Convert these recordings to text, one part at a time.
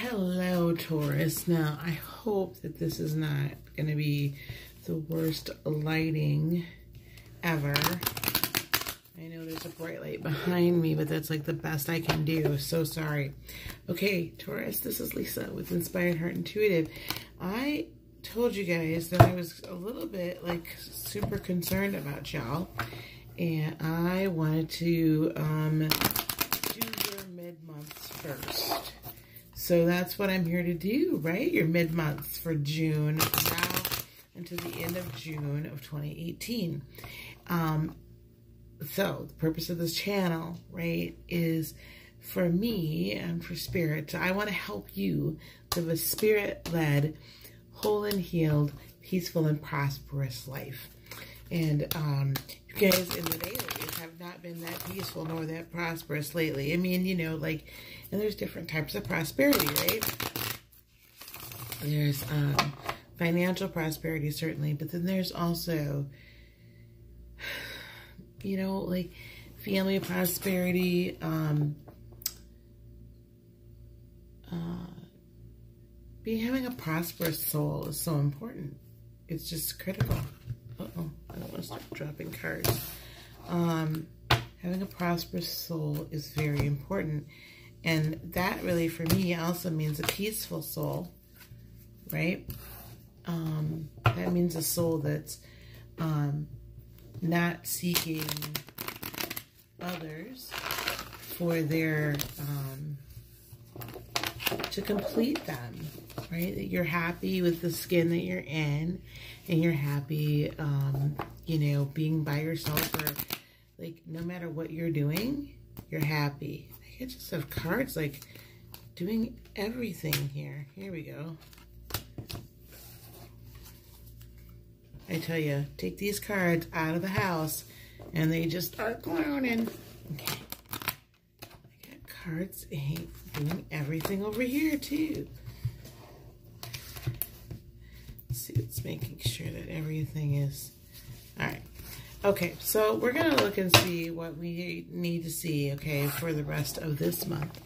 Hello, Taurus. Now, I hope that this is not going to be the worst lighting ever. I know there's a bright light behind me, but that's like the best I can do. So sorry. Okay, Taurus, this is Lisa with Inspired Heart Intuitive. I told you guys that I was a little bit like super concerned about y'all, and I wanted to do your mid-months first. So that's what I'm here to do, right? Your mid-months for June, now until the end of June of 2018. So the purpose of this channel, right, is for me and for spirit. So I want to help you live a spirit-led, whole and healed, peaceful and prosperous life. And you guys in the dailies have not been that peaceful nor that prosperous lately. I mean, you know, like, and there's different types of prosperity, right? There's financial prosperity, certainly, but then there's also, you know, like family prosperity, having a prosperous soul is so important. It's just critical. Uh-oh, I don't want to start dropping cards. Having a prosperous soul is very important. And that really, for me, also means a peaceful soul, right? That means a soul that's not seeking others for their, to complete them, right? That you're happy with the skin that you're in, and you're happy, you know, being by yourself, or like no matter what you're doing, you're happy. I just have cards like doing everything here. Here we go. I tell you, take these cards out of the house and they just start clowning. Okay. I got cards doing everything over here too. Let's see, it's making sure that everything is all right. Okay, so we're gonna look and see what we need to see, okay, for the rest of this month.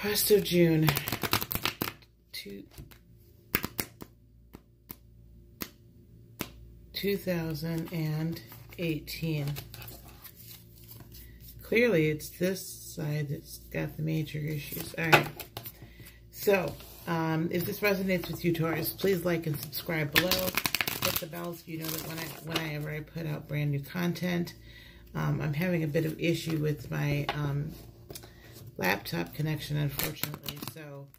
Rest of June. 2018. Clearly, it's this side that's got the major issues. All right. So, if this resonates with you, Taurus, please like and subscribe below. Hit the bell so you know that whenever I put out brand new content. I'm having a bit of issue with my laptop connection, unfortunately. So,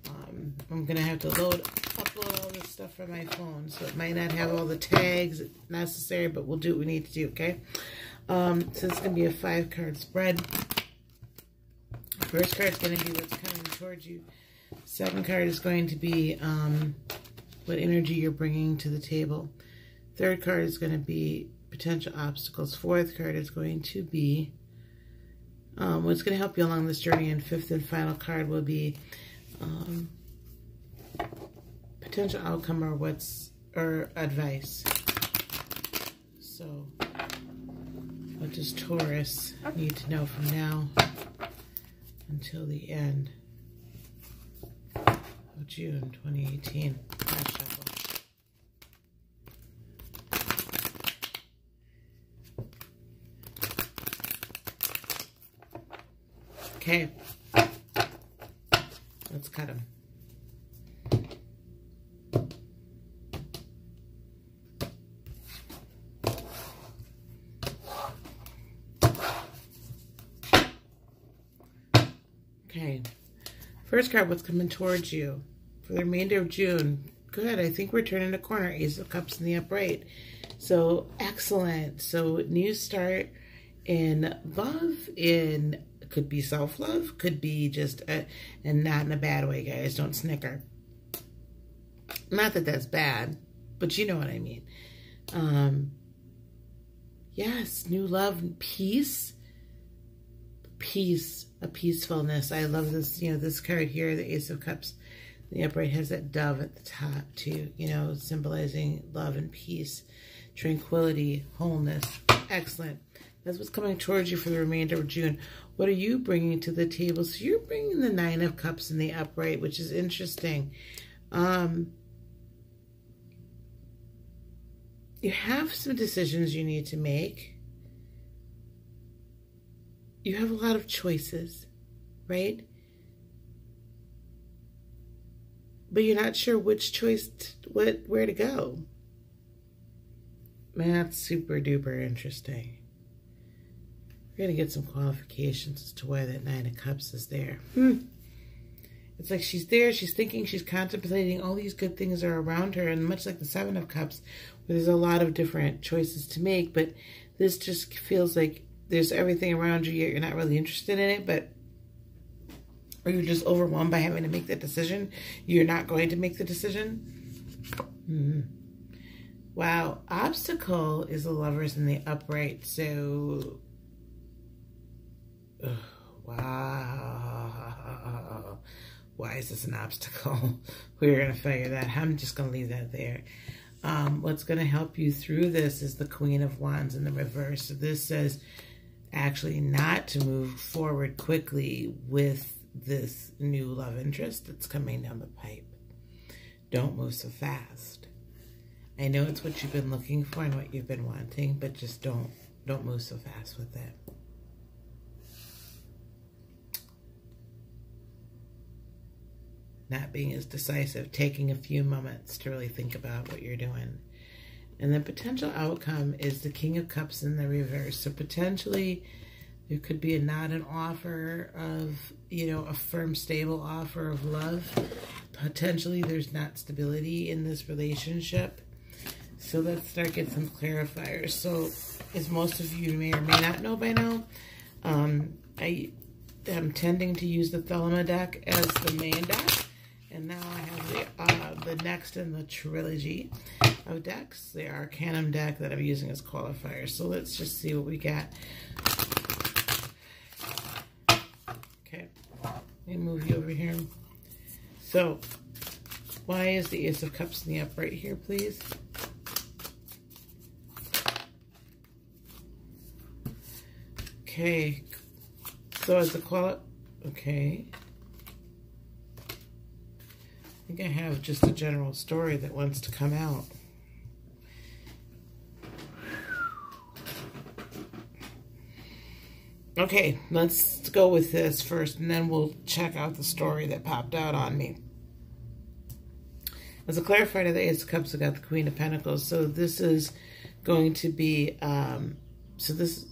I'm going to have to upload all this stuff from my phone. So it might not have all the tags necessary, but we'll do what we need to do, okay? So it's going to be a 5-card spread. First card is going to be what's coming towards you. Second card is going to be what energy you're bringing to the table. Third card is going to be potential obstacles. Fourth card is going to be what's going to help you along this journey. And fifth and final card will be potential outcome or advice. So what does Taurus need to know from now until the end of June 2018? Okay, let's cut them. Okay, first card, what's coming towards you for the remainder of June? Good, I think we're turning a corner. Ace of Cups in the upright. So, excellent. So, new start in love, could be self-love, could be just, and not in a bad way, guys. Don't snicker. Not that that's bad, but you know what I mean. Yes, new love and peace. Peace, a peacefulness. I love this, you know, this card here, the Ace of Cups. The upright has that dove at the top too, you know, symbolizing love and peace, tranquility, wholeness. Excellent. That's what's coming towards you for the remainder of June. What are you bringing to the table? So you're bringing the Nine of Cups in the upright, which is interesting. You have some decisions you need to make. You have a lot of choices, right? But you're not sure which choice, where to go. Man, that's super duper interesting. We're going to get some qualifications as to why that Nine of Cups is there. It's like she's there, she's thinking, she's contemplating, all these good things are around her, and much like the Seven of Cups, where there's a lot of different choices to make, but this just feels like there's everything around you, yet you're not really interested in it, but or you're just overwhelmed by having to make the decision. You're not going to make the decision. Wow. Obstacle is the Lovers in the upright. So, wow. Why is this an obstacle? We're going to figure that. I'm just going to leave that there. What's going to help you through this is the Queen of Wands in the reverse. So this says actually not to move forward quickly with this new love interest that's coming down the pipe. Don't move so fast. I know it's what you've been looking for and what you've been wanting, but just don't move so fast with it. Not being as decisive, taking a few moments to really think about what you're doing. And the potential outcome is the King of Cups in the reverse. So potentially there could be not an offer of, you know, a firm, stable offer of love. Potentially there's not stability in this relationship. So let's start getting some clarifiers. So as most of you may or may not know by now, I am tending to use the Thelema deck as the main deck. And now I have the next in the trilogy of decks, the Arcanum deck that I'm using as qualifiers. So let's just see what we got. Okay, let me move you over here. So, why is the Ace of Cups in the upright here, please? Okay, so as the okay. I think I have just a general story that wants to come out. Okay, let's go with this first, and then we'll check out the story that popped out on me. As a clarifier to the Ace of Cups, I got the Queen of Pentacles. So this is going to be, so this is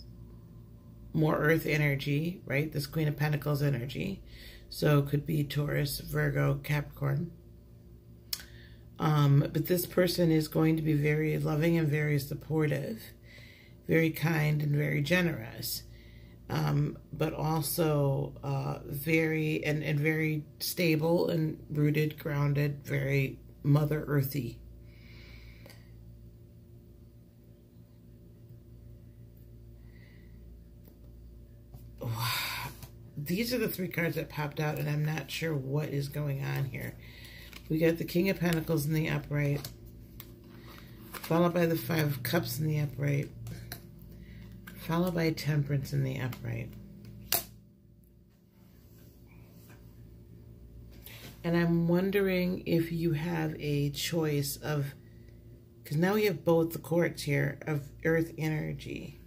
more earth energy, right? This Queen of Pentacles energy. So it could be Taurus, Virgo, Capricorn. But this person is going to be very loving and very supportive, very kind and very generous, but also very very stable and rooted, grounded, very Mother Earthy. These are the three cards that popped out, and I'm not sure what is going on here. We got the King of Pentacles in the upright, followed by the Five of Cups in the upright, followed by Temperance in the upright. And I'm wondering if you have a choice of, because now we have both the courts here of earth energy.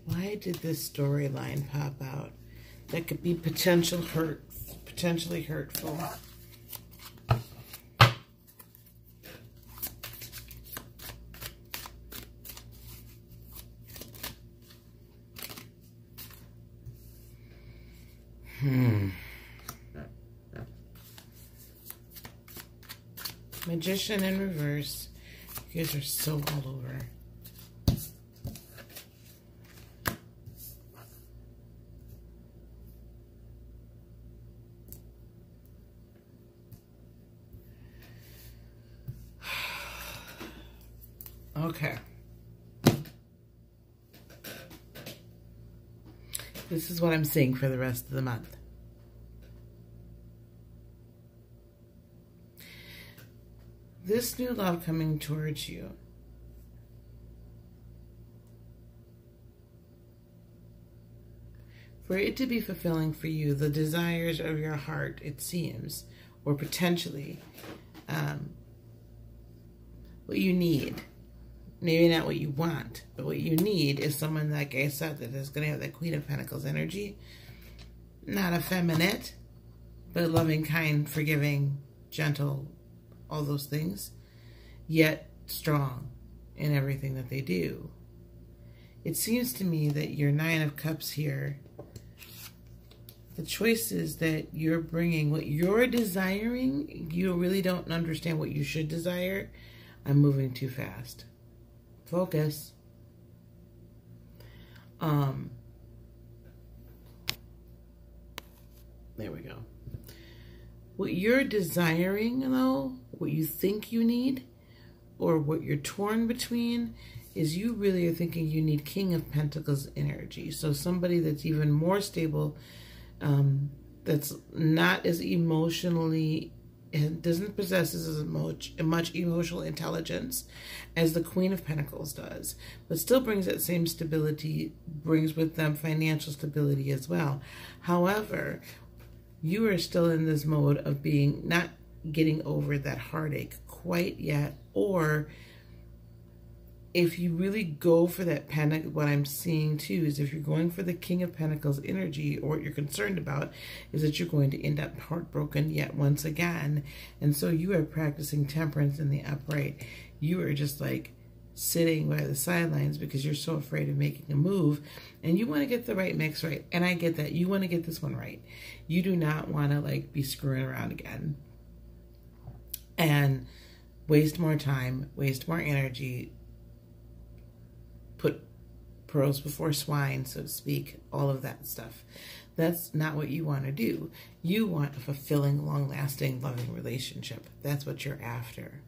Why did this storyline pop out? That could be potentially hurtful. Magician in reverse. You guys are so all over. Okay. This is what I'm seeing for the rest of the month. This new love coming towards you for it to be fulfilling for you, the desires of your heart, it seems, or potentially, what you need. Maybe not what you want, but what you need is someone, like I said, that is going to have that Queen of Pentacles energy. Not effeminate, but loving, kind, forgiving, gentle, all those things, yet strong in everything that they do. It seems to me that your Nine of Cups here, the choices that you're bringing, what you're desiring, you really don't understand what you should desire. I'm moving too fast. Focus. There we go. What you're desiring, though, what you think you need, or what you're torn between, is you really are thinking you need King of Pentacles energy. So somebody that's even more stable, that's not as emotionally, and doesn't possess as much emotional intelligence as the Queen of Pentacles does, but still brings that same stability, brings with them financial stability as well. However, you are still in this mode of being, not getting over that heartache quite yet, or if you really go for that panic, what I'm seeing too is if you're going for the King of Pentacles energy, or what you're concerned about is that you're going to end up heartbroken yet once again. And so you are practicing temperance in the upright. You are just like sitting by the sidelines because you're so afraid of making a move, and you want to get the right mix right. And I get that. You want to get this one right. You do not want to like be screwing around again and waste more time, waste more energy, put pearls before swine, so to speak, all of that stuff. That's not what you want to do. You want a fulfilling, long-lasting, loving relationship. That's what you're after.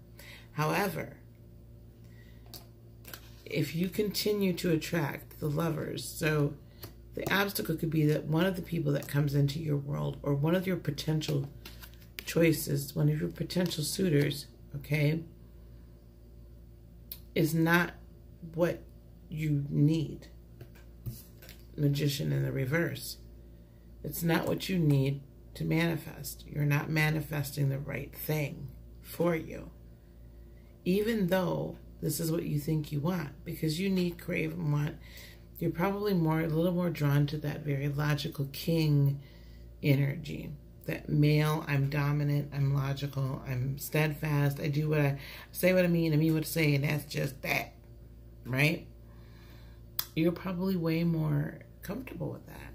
However, if you continue to attract the lovers, so the obstacle could be that one of the people that comes into your world, or one of your potential choices, one of your potential suitors, okay, is not what you need. Magician in the reverse. It's not what you need to manifest. You're not manifesting the right thing for you. Even though this is what you think you want, because you need, crave, and want. You're probably a little more drawn to that very logical king energy. That male, I'm dominant, I'm logical, I'm steadfast, I do what I say, what I mean what I say, and that's just that, right? You're probably way more comfortable with that,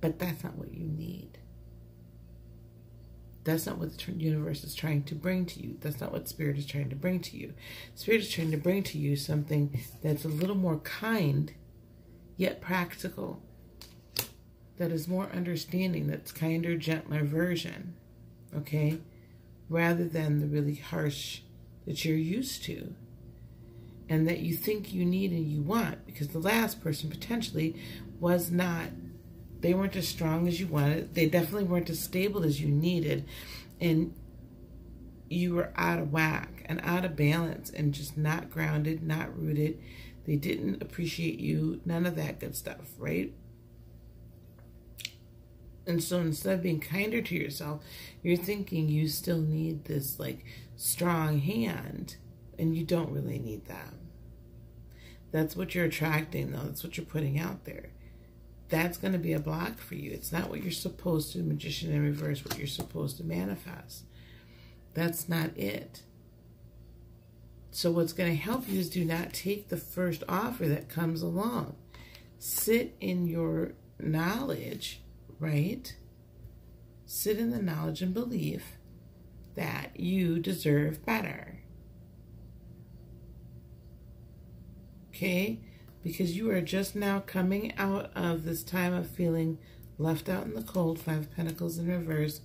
but that's not what you need. That's not what the universe is trying to bring to you. That's not what Spirit is trying to bring to you. Spirit is trying to bring to you something that's a little more kind, yet practical. That is more understanding, that's kinder, gentler version, okay? Rather than the really harsh that you're used to and that you think you need and you want, because the last person potentially was not, they weren't as strong as you wanted. They definitely weren't as stable as you needed, and you were out of whack and out of balance and just not grounded, not rooted. They didn't appreciate you, none of that good stuff, right? And so instead of being kinder to yourself, you're thinking you still need this like strong hand, and you don't really need that. That's what you're attracting, though. That's what you're putting out there. That's going to be a block for you. It's not what you're supposed to, Magician in reverse, what you're supposed to manifest. That's not it. So what's going to help you is do not take the first offer that comes along. Sit in your knowledge, right? Sit in the knowledge and belief that you deserve better. Okay? Because you are just now coming out of this time of feeling left out in the cold, Five of Pentacles in reverse.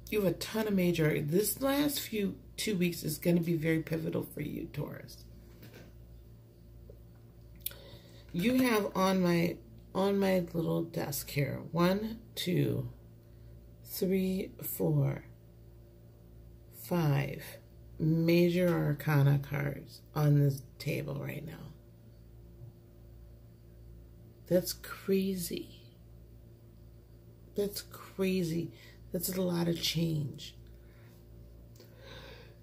You have a ton of major. This last 2 weeks is going to be very pivotal for you, Taurus. You have on my little desk here 1, 2, 3, 4, 5 major arcana cards on this table right now. That's crazy. That's crazy. That's a lot of change.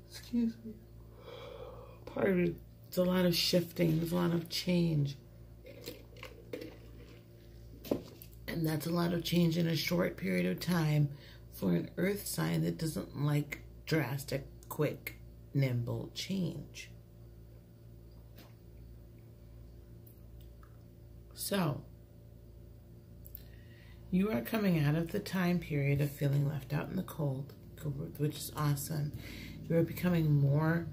Excuse me. Pardon me. It's a lot of shifting. There's a lot of change. And that's a lot of change in a short period of time for an earth sign that doesn't like drastic, quick, nimble change. So, you are coming out of the time period of feeling left out in the cold, which is awesome. You are becoming more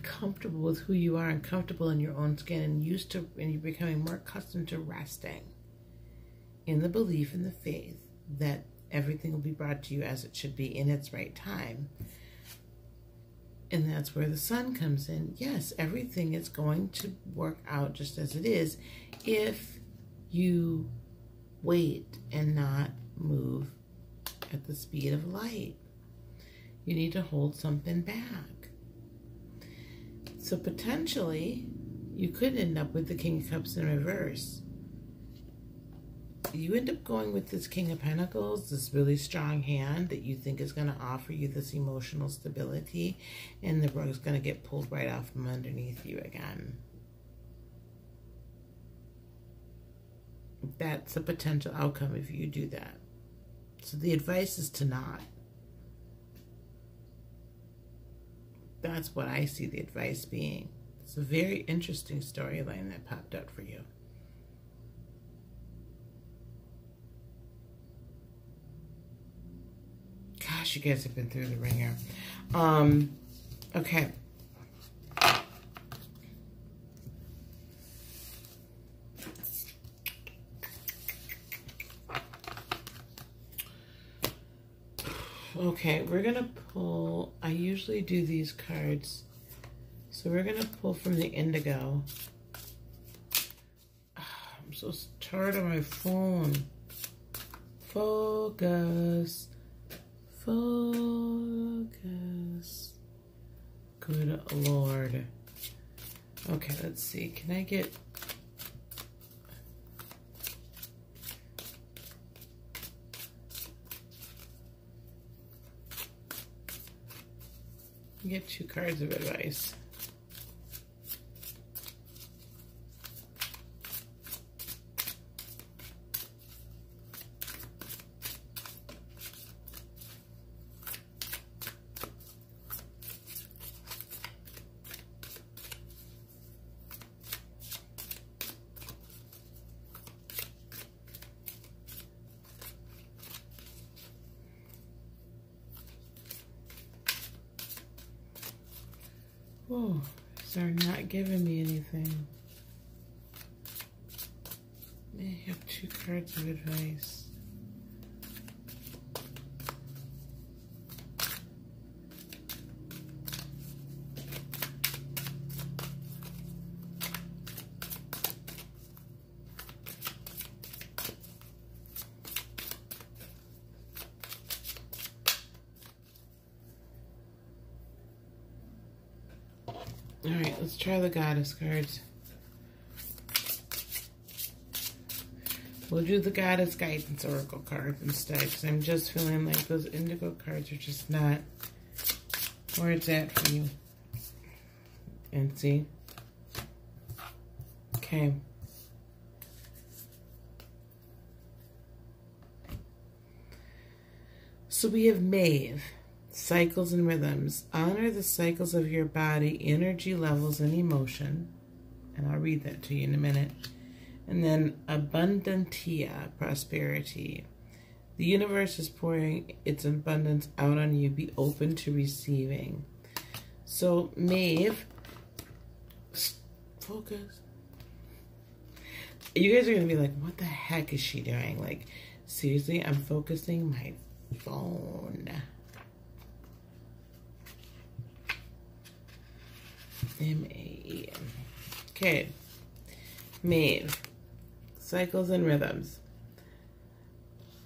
comfortable with who you are and comfortable in your own skin and you're becoming more accustomed to resting in the belief and the faith that everything will be brought to you as it should be in its right time. And that's where the sun comes in. Yes, everything is going to work out just as it is if you wait and not move at the speed of light. You need to hold something back. So potentially, you could end up with the King of Cups in reverse. You end up going with this King of Pentacles, this really strong hand that you think is going to offer you this emotional stability, and the rug's going to get pulled right off from underneath you again. That's a potential outcome if you do that. So the advice is to not. That's what I see the advice being. It's a very interesting storyline that popped out for you. Gosh, you guys have been through the ringer. Okay. Okay, we're going to pull, I usually do these cards, so we're going to pull from the indigo. I'm so tired of my phone. Focus. Focus. Good Lord. Okay, let's see. Can I get... get 2 cards of advice. Oh, they're not giving me anything. I have 2 cards of advice. Alright, let's try the Goddess cards. We'll do the Goddess Guidance Oracle cards instead, because I'm just feeling like those indigo cards are just not where it's at for you. And see? Okay. So we have Maeve. Cycles and rhythms. Honor the cycles of your body, energy levels, and emotion. And I'll read that to you in a minute. And then abundantia, prosperity. The universe is pouring its abundance out on you. Be open to receiving. So, Maeve, focus. You guys are going to be like, what the heck is she doing? Like, seriously, I'm focusing my phone. M-A-E-M. Okay. Maeve. Cycles and rhythms.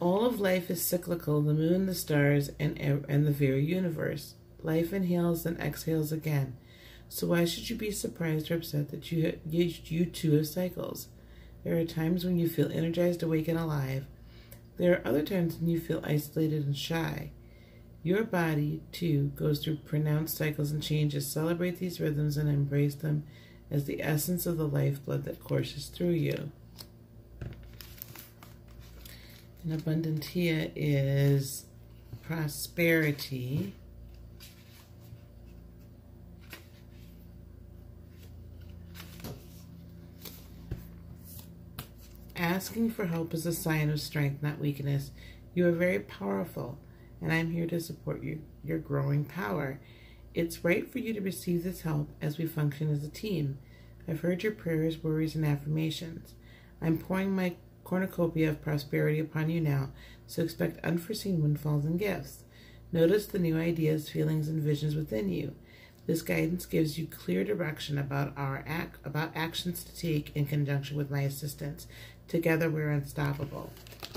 All of life is cyclical. The moon, the stars, and the very universe. Life inhales and exhales again. So why should you be surprised or upset that you too have cycles? There are times when you feel energized, awake, and alive. There are other times when you feel isolated and shy. Your body, too, goes through pronounced cycles and changes. Celebrate these rhythms and embrace them as the essence of the lifeblood that courses through you. And Abundantia is prosperity. Asking for help is a sign of strength, not weakness. You are very powerful, and I'm here to support your growing power. It's right for you to receive this help as we function as a team. I've heard your prayers, worries, and affirmations. I'm pouring my cornucopia of prosperity upon you now, so expect unforeseen windfalls and gifts. Notice the new ideas, feelings, and visions within you. This guidance gives you clear direction about actions to take in conjunction with my assistance. Together we're unstoppable.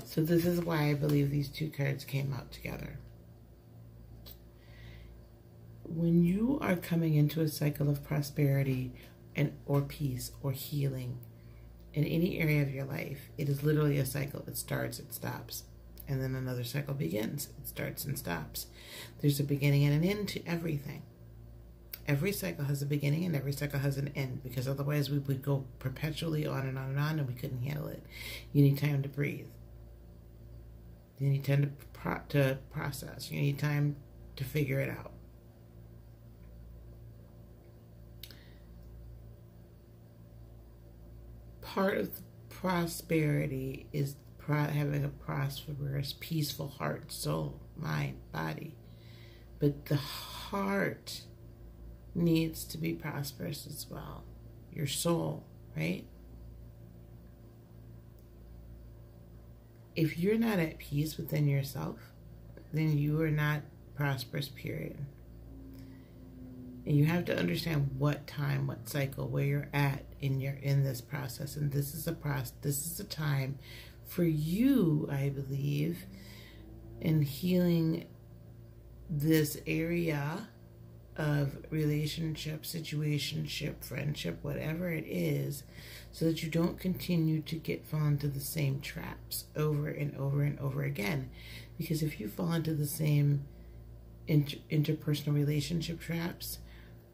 So this is why I believe these two cards came out together. When you are coming into a cycle of prosperity or peace or healing in any area of your life, it is literally a cycle. It starts, it stops, and then another cycle begins. It starts and stops. There's a beginning and an end to everything. Every cycle has a beginning and every cycle has an end, because otherwise we would go perpetually on and on and on and we couldn't handle it. You need time to breathe. You need time to process. You need time to figure it out. Part of the prosperity is having a prosperous, peaceful heart, soul, mind, body. But the heart needs to be prosperous as well. Your soul, right? If you're not at peace within yourself, then you are not prosperous, period. And you have to understand what time, what cycle, where you're at in this process. And this is a time for you, I believe, in healing this area of relationship, situationship, friendship, whatever it is, so that you don't continue to fall into the same traps over and over and over again. Because if you fall into the same interpersonal relationship traps,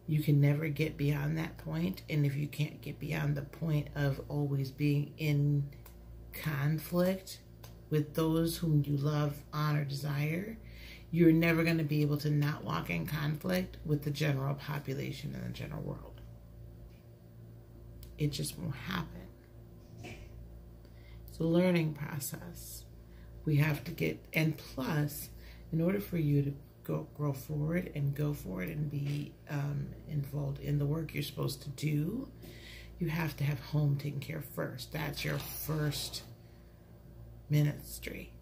you can never get beyond that point. And if you can't get beyond the point of always being in conflict with those whom you love, honor, desire, you're never going to be able to not walk in conflict with the general population and the general world. It just won't happen. It's a learning process. We have to get, and plus, in order for you to grow forward and go forward and be involved in the work you're supposed to do, you have to have home taken care of first. That's your first ministry.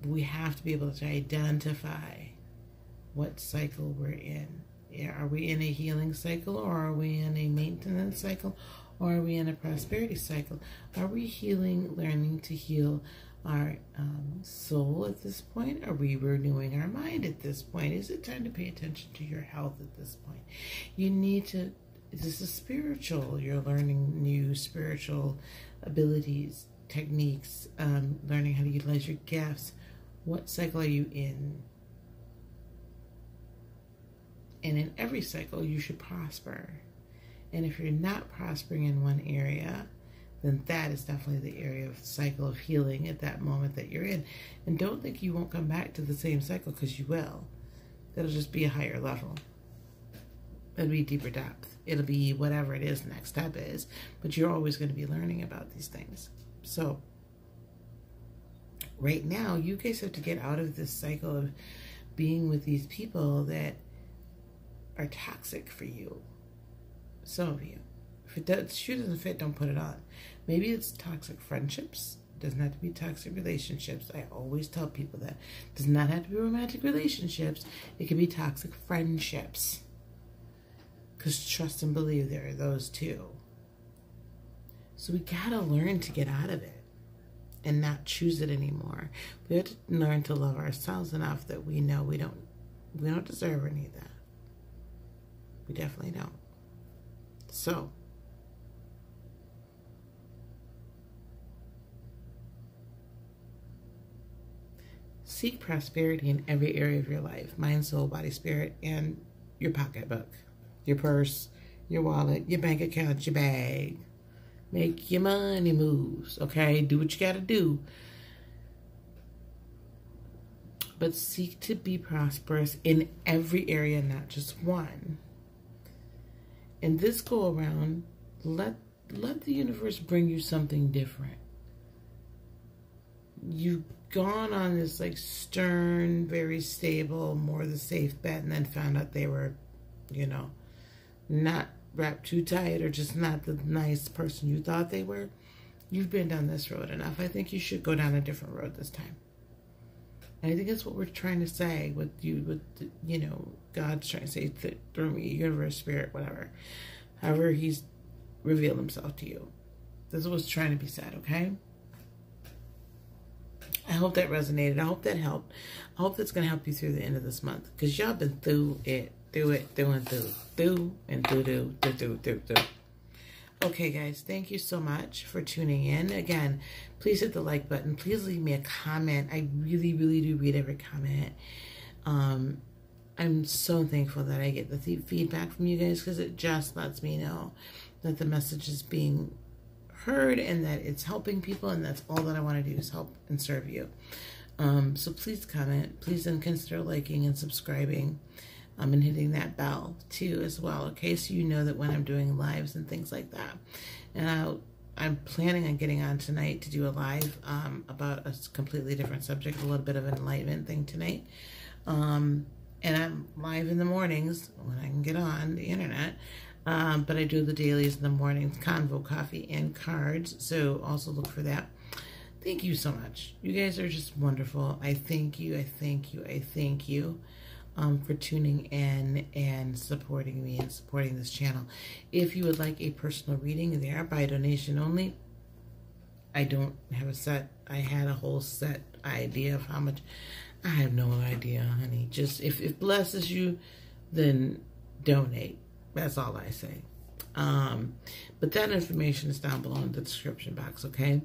We have to be able to identify what cycle we're in. Are we in a healing cycle, or are we in a maintenance cycle, or are we in a prosperity cycle? Are we healing, learning to heal our soul at this point? Are we renewing our mind at this point? Is it time to pay attention to your health at this point? You need to, this is spiritual. You're learning new spiritual abilities, techniques, learning how to utilize your gifts. What cycle are you in? And in every cycle, you should prosper. And if you're not prospering in one area, then that is definitely the area of cycle of healing at that moment that you're in. And don't think you won't come back to the same cycle, because you will. It'll just be a higher level. It'll be deeper depth. It'll be whatever it is the next step is. But you're always going to be learning about these things. So right now, you guys have to get out of this cycle of being with these people that are toxic for you. Some of you. If the shoe doesn't fit, don't put it on. Maybe it's toxic friendships. It doesn't have to be toxic relationships. I always tell people that. It does not have to be romantic relationships. It can be toxic friendships. Because trust and believe, there are those too. So we gotta learn to get out of it and not choose it anymore. We have to learn to love ourselves enough that we know we don't deserve any of that. We definitely don't. So seek prosperity in every area of your life. Mind, soul, body, spirit, and your pocketbook, your purse, your wallet, your bank account, your bag. Make your money moves, okay? Do what you got to do. But seek to be prosperous in every area, not just one. And this go around, let the universe bring you something different. You've gone on this like stern, very stable, more the safe bet, and then found out they were, you know, not wrapped too tight or just not the nice person you thought they were. You've been down this road enough. I think you should go down a different road this time. And I think that's what we're trying to say with you, you know, God's trying to say through me, universe, spirit, whatever. However he's revealed himself to you. This is what's trying to be said, okay? I hope that resonated. I hope that helped. I hope that's going to help you through the end of this month. Because y'all been through and through. Okay, guys, thank you so much for tuning in. Again, please hit the like button. Please leave me a comment. I really, really do read every comment. I'm so thankful that I get the feedback from you guys because it just lets me know that the message is being heard and that it's helping people, and that's all that I want to do is help and serve you. So please comment. Please then consider liking and subscribing. And hitting that bell too as well, okay, so you know that when I'm doing lives and things like that. And I'm planning on getting on tonight to do a live about a completely different subject, a little bit of an enlightenment thing tonight. And I'm live in the mornings when I can get on the internet, but I do the dailies in the mornings, convo, coffee, and cards, so also look for that. Thank you so much. You guys are just wonderful. I thank you. I thank you. I thank you. For tuning in and supporting me and supporting this channel. If you would like a personal reading, they are by donation only. I don't have a set. I had a whole set idea of how much. I have no idea, honey. Just if it blesses you, then donate. That's all I say. But that information is down below in the description box, okay?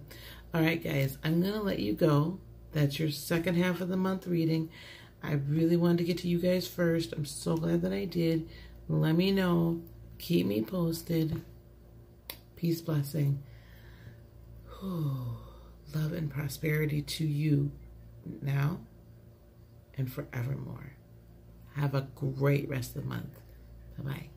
All right, guys. I'm going to let you go. That's your second half of the month reading. I really wanted to get to you guys first. I'm so glad that I did. Let me know. Keep me posted. Peace, blessing. Love and prosperity to you now and forevermore. Have a great rest of the month. Bye-bye.